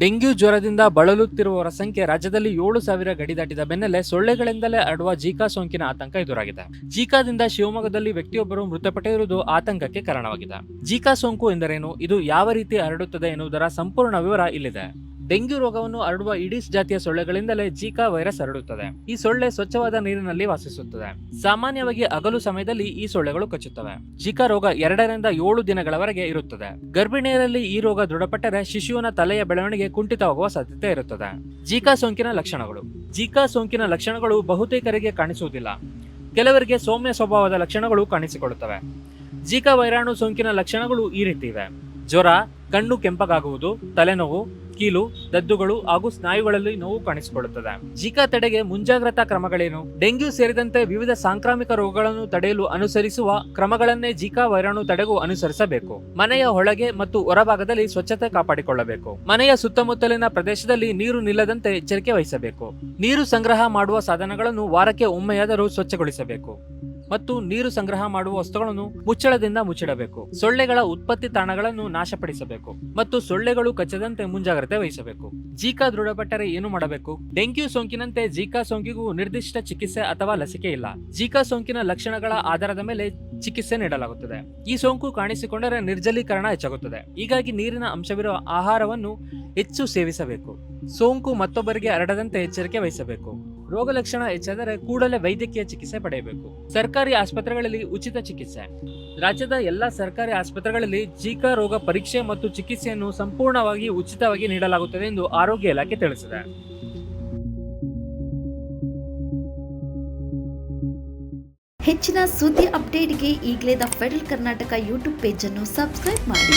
Dengue ಜ್ವರದಿಂದ ಬಳಲುತ್ತಿರುವವರ ಸಂಖ್ಯೆ ರಾಜ್ಯದಲ್ಲಿ 7,000 ಗಡಿ ದಾಟಿದ ಬೆನ್ನಲ್ಲೇ ಸೊಳ್ಳೆಗಳಿಂದಲೇ ಹರಡುವ ಜೀಕಾ ಸೋಂಕಿನ ಆತಂಕ ಎದುರಾಗಿದೆ. ಜೀಕಾದಿಂದ ಶಿವಮೊಗ್ಗದಲ್ಲಿ ವ್ಯಕ್ತಿಯೊಬ್ಬರು ಮೃತಪಟ್ಟಿರುವುದು ಆತಂಕಕ್ಕೆ ಕಾರಣವಾಗಿದೆ. ಜೀಕಾ ಸೋಂಕು ಎಂದರೇನು, ಇದು ಯಾವ ರೀತಿ ಹರಡುತ್ತದೆ ಎನ್ನುವುದರ ಸಂಪೂರ್ಣ ವಿವರ ಇಲ್ಲಿದೆ. ಡೆಂಗ್ಯೂ ರೋಗವನ್ನು ಹರಡುವ ಈಡಿಸ್ ಜಾತಿಯ ಸೊಳ್ಳೆಗಳಿಂದಲೇ ಜೀಕಾ ವೈರಸ್ ಹರಡುತ್ತದೆ. ಈ ಸೊಳ್ಳೆ ಸ್ವಚ್ಛವಾದ ನೀರಿನಲ್ಲಿ ವಾಸಿಸುತ್ತದೆ. ಸಾಮಾನ್ಯವಾಗಿ ಹಗಲು ಸಮಯದಲ್ಲಿ ಈ ಸೊಳ್ಳೆಗಳು ಕಚ್ಚುತ್ತವೆ. ಜೀಕಾ ರೋಗ 2 ರಿಂದ 7 ದಿನಗಳವರೆಗೆ ಇರುತ್ತದೆ. ಗರ್ಭಿಣಿಯರಲ್ಲಿ ಈ ರೋಗ ದೃಢಪಟ್ಟರೆ ಶಿಶುವಿನ ತಲೆಯ ಬೆಳವಣಿಗೆ ಕುಂಠಿತವಾಗುವ ಸಾಧ್ಯತೆ ಇರುತ್ತದೆ. ಜೀಕಾ ಸೋಂಕಿನ ಲಕ್ಷಣಗಳು. ಜೀಕಾ ಸೋಂಕಿನ ಲಕ್ಷಣಗಳು ಬಹುತೇಕರಿಗೆ ಕಾಣಿಸುವುದಿಲ್ಲ. ಕೆಲವರಿಗೆ ಸೌಮ್ಯ ಸ್ವಭಾವದ ಲಕ್ಷಣಗಳು ಕಾಣಿಸಿಕೊಳ್ಳುತ್ತವೆ. ಜೀಕಾ ವೈರಾಣು ಸೋಂಕಿನ ಲಕ್ಷಣಗಳು ಈ ರೀತಿ ಇವೆ: ಜ್ವರ, ಕಣ್ಣು ಕೆಂಪಗಾಗುವುದು, ತಲೆನೋವು, ಕೀಲು, ದದ್ದುಗಳು ಹಾಗೂ ಸ್ನಾಯುಗಳಲ್ಲಿ ನೋವು ಕಾಣಿಸಿಕೊಳ್ಳುತ್ತದೆ. ಜೀಕಾ ತಡೆಗೆ ಮುಂಜಾಗ್ರತಾ ಕ್ರಮಗಳೇನು? ಡೆಂಗ್ಯೂ ಸೇರಿದಂತೆ ವಿವಿಧ ಸಾಂಕ್ರಾಮಿಕ ರೋಗಗಳನ್ನು ತಡೆಯಲು ಅನುಸರಿಸುವ ಕ್ರಮಗಳನ್ನೇ ಜೀಕಾ ವೈರಾಣು ತಡೆಗೂ ಅನುಸರಿಸಬೇಕು. ಮನೆಯ ಒಳಗೆ ಮತ್ತು ಹೊರಭಾಗದಲ್ಲಿ ಸ್ವಚ್ಛತೆ ಕಾಪಾಡಿಕೊಳ್ಳಬೇಕು. ಮನೆಯ ಸುತ್ತಮುತ್ತಲಿನ ಪ್ರದೇಶದಲ್ಲಿ ನೀರು ನಿಲ್ಲದಂತೆ ಎಚ್ಚರಿಕೆ ವಹಿಸಬೇಕು. ನೀರು ಸಂಗ್ರಹ ಮಾಡುವ ಸಾಧನಗಳನ್ನು ವಾರಕ್ಕೆ ಒಮ್ಮೆಯಾದರೂ ಸ್ವಚ್ಛಗೊಳಿಸಬೇಕು ಮತ್ತು ನೀರು ಸಂಗ್ರಹ ಮಾಡುವ ವಸ್ತುಗಳನ್ನು ಮುಚ್ಚಳದಿಂದ ಮುಚ್ಚಿಡಬೇಕು. ಸೊಳ್ಳೆಗಳ ಉತ್ಪತ್ತಿ ತಾಣಗಳನ್ನು ನಾಶಪಡಿಸಬೇಕು ಮತ್ತು ಸೊಳ್ಳೆಗಳು ಕಚ್ಚದಂತೆ ಮುಂಜಾಗ್ರತೆ ವಹಿಸಬೇಕು. ಜೀಕಾ ದೃಢಪಟ್ಟರೆ ಏನು ಮಾಡಬೇಕು? ಡೆಂಗ್ಯೂ ಸೋಂಕಿನಂತೆ ಜೀಕಾ ಸೋಂಕಿಗೂ ನಿರ್ದಿಷ್ಟ ಚಿಕಿತ್ಸೆ ಅಥವಾ ಲಸಿಕೆ ಇಲ್ಲ. ಜೀಕಾ ಸೋಂಕಿನ ಲಕ್ಷಣಗಳ ಆಧಾರದ ಮೇಲೆ ಚಿಕಿತ್ಸೆ ನೀಡಲಾಗುತ್ತದೆ. ಈ ಸೋಂಕು ಕಾಣಿಸಿಕೊಂಡರೆ ನಿರ್ಜಲೀಕರಣ ಹೆಚ್ಚಾಗುತ್ತದೆ. ಹೀಗಾಗಿ ನೀರಿನ ಅಂಶವಿರುವ ಆಹಾರವನ್ನು ಹೆಚ್ಚು ಸೇವಿಸಬೇಕು. ಸೋಂಕು ಮತ್ತೊಬ್ಬರಿಗೆ ಹರಡದಂತೆ ಎಚ್ಚರಿಕೆ ವಹಿಸಬೇಕು. ರೋಗ ಲಕ್ಷಣ ಹೆಚ್ಚಾದರೆ ಕೂಡಲೇ ವೈದ್ಯಕೀಯ ಚಿಕಿತ್ಸೆ ಪಡೆಯಬೇಕು. ಸರ್ಕಾರಿ ಆಸ್ಪತ್ರೆಗಳಲ್ಲಿ ಉಚಿತ ಚಿಕಿತ್ಸೆ. ರಾಜ್ಯದ ಎಲ್ಲಾ ಸರ್ಕಾರಿ ಆಸ್ಪತ್ರೆಗಳಲ್ಲಿ ಜೀಕಾ ರೋಗ ಪರೀಕ್ಷೆ ಮತ್ತು ಚಿಕಿತ್ಸೆಯನ್ನು ಸಂಪೂರ್ಣವಾಗಿ ಉಚಿತವಾಗಿ ನೀಡಲಾಗುತ್ತದೆ ಎಂದು ಆರೋಗ್ಯ ಇಲಾಖೆ ತಿಳಿಸಿದೆ. ಹೆಚ್ಚಿನ ಸುದ್ದಿ ಅಪ್ಡೇಟ್ಗೆ ಈಗಲೇ the federal Karnataka YouTube page ಅನ್ನು ಸಬ್ಸ್ಕ್ರೈಬ್ ಮಾಡಿ.